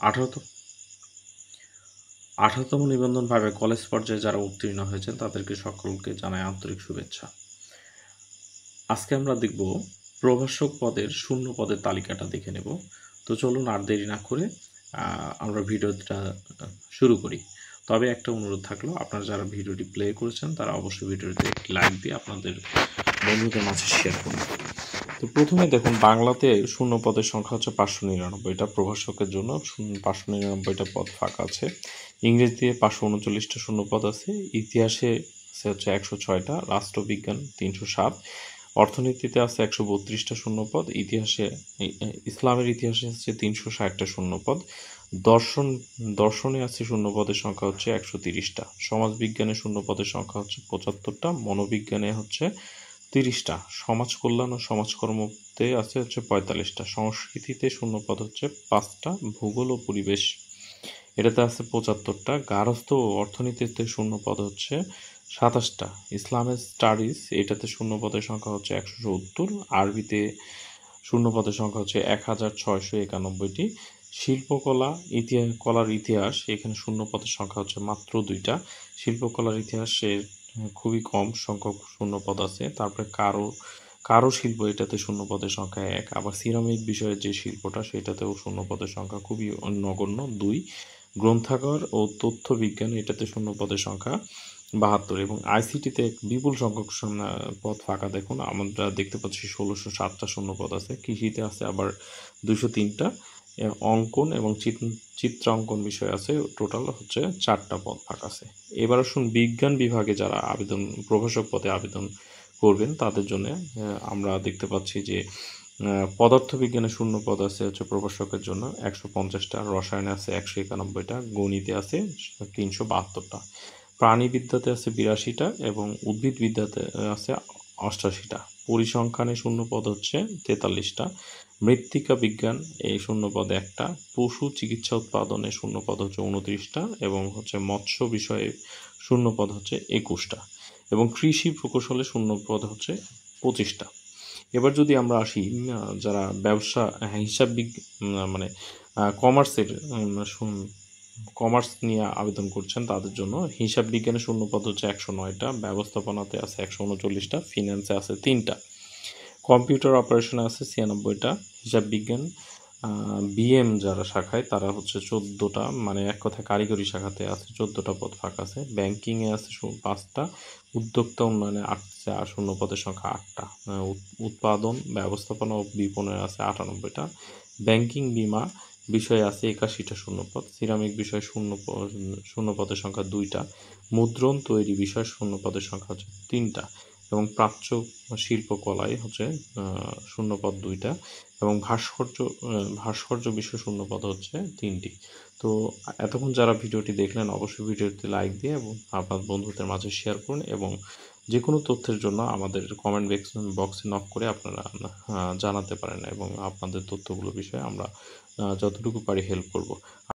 18তম 18তম নিবন্ধন ভাবে কলেজ পর্যায়ে যারা উত্তীর্ণ হয়েছেন তাদেরকে সকলকে জানাই আন্তরিক শুভেচ্ছা। আজকে আমরা দেখব প্রভাষক পদের শূন্য পদের তালিকাটা দেখে নেব। তো চলুন আর দেরি না করে আমরা ভিডিওটা শুরু করি। তবে একটা অনুরোধ থাকলো, আপনারা যারা ভিডিওটি প্লে করেছেন তারা অবশ্যই ভিডিওতে একটি লাইক দিয়ে আপনাদের বন্ধুদের মাঝে শেয়ার করুন। তো প্রথমে দেখুন, বাংলাতে শূন্য পদের সংখ্যা হচ্ছে 599টা, প্রভাষকের জন্য 599টা পদ ফাঁকা আছে। ইংরেজিতে 539টা শূন্য পদ আছে, ইতিহাসে হচ্ছে 106টা, রাষ্ট্রবিজ্ঞান 307, অর্থনীতিতে আছে 132টা শূন্যপদ, ইসলামের ইতিহাসে হচ্ছে 360টা শূন্যপদ, দর্শনে আছে শূন্যপদের সংখ্যা হচ্ছে 130টা, সমাজবিজ্ঞানে শূন্যপদের সংখ্যা হচ্ছে 75টা, মনোবিজ্ঞানে হচ্ছে 30টা, সমাজ কল্যাণ ও সমাজকর্মতে আছে হচ্ছে 45টা, সংস্কৃতিতে শূন্যপদ হচ্ছে 5টা, ভূগোল ও পরিবেশ এটাতে আছে 75টা, গার্হস্থ্য ও অর্থনীতিতে শূন্যপদ হচ্ছে 27টা, ইসলামিক স্টাডিজ এটাতে শূন্যপদের সংখ্যা হচ্ছে 170, আরবিতে শূন্যপদের সংখ্যা হচ্ছে 1691টি, শিল্পকলা কলার ইতিহাস এখানে শূন্যপদের সংখ্যা হচ্ছে মাত্র 2টা, শিল্পকলার ইতিহাসের খুবই কম সংখ্যক শূন্যপদ আছে। তারপরে কারো শিল্প এটাতে শূন্যপদের সংখ্যা 1, আবার সিরামিক বিষয়ের যে শিল্পটা সেটাতেও শূন্যপদের সংখ্যা খুবই নগণ্য 2, গ্রন্থাগার ও তথ্য বিজ্ঞান এটাতে শূন্যপদের সংখ্যা 72 এবং আইসিটিতে বিপুল সংখ্যক পদ ফাঁকা। দেখুন, আমরা দেখতে পাচ্ছি 1607টা শূন্যপদ আছে, কৃষিতে আছে আবার 203টা, অঙ্কন এবং চিত্রাঙ্কন বিষয় আছে টোটাল হচ্ছে 4টা পদ ফাঁকা আছে। এবার আসুন, বিজ্ঞান বিভাগে যারা প্রভাষক পদে আবেদন করবেন তাদের জন্য আমরা দেখতে পাচ্ছি যে পদার্থবিজ্ঞানে শূন্য পদ আছে হচ্ছে প্রভাষকের জন্য 150টা, রসায়নে আছে 191টা, গণিতে আছে 372টা, প্রাণীবিদ্যাতে আছে 82টা এবং উদ্ভিদবিদ্যাতে আছে 88টা, পরিসংখ্যানে শূন্য পদ হচ্ছে 43টা, মৃত্তিকা বিজ্ঞান এই শূন্য পদ 1টা, পশু চিকিৎসা উৎপাদনে শূন্য পদ হচ্ছে 29টা এবং হচ্ছে মৎস্য বিষয়ে শূন্য পদ হচ্ছে 21টা এবং কৃষি প্রকৌশলে শূন্য পদ হচ্ছে 25টা। এবার যদি আমরা আসি যারা ব্যবসা হিসাব মানে কমার্সের কমার্স নিয়ে আবেদন করছেন তাদের জন্য হিসাব বিজ্ঞানে শূন্য পদ হচ্ছে 109টা, ব্যবস্থাপনাতে আছে 139টা, ফিন্যান্সে আছে 3টা, কম্পিউটার অপারেশনে আছে 96টা, হিসাব বিজ্ঞান বিএম যারা শাখায় তারা হচ্ছে 14টা, মানে এক কথায় কারিগরি শাখাতে আছে 14টা পদ ফাঁকা আছে, ব্যাংকিংয়ে আছে 5টা, উদ্যোক্তা উন্নয়নে আছে শূন্য পদের সংখ্যা 8টা, উৎপাদন ব্যবস্থাপনা ও বিপণনে আছে 98টা, ব্যাংকিং বিমা বিষয়ে আছে 81টা শূন্যপদ, সিরামিক বিষয়ে শূন্য পদের সংখ্যা 2টা, মুদ্রণ তৈরি বিষয়ে শূন্য পদের সংখ্যা হচ্ছে 3টা এবং প্রাচ্য শিল্পকলায় হচ্ছে শূন্যপদ 2টা এবং ভাস্কর্য বিষয়ে শূন্যপদ হচ্ছে 3টি। তো এতক্ষণ যারা ভিডিওটি দেখলেন অবশ্যই ভিডিওটি লাইক দিয়ে এবং আপনার বন্ধুদের মাঝে শেয়ার করুন এবং যে কোনো তথ্যের জন্য আমাদের কমেন্ট বক্সে নক করে আপনারা জানাতে পারেন এবং আপনাদের তথ্যগুলো বিষয়ে আমরা যতটুকু পারি হেল্প করব।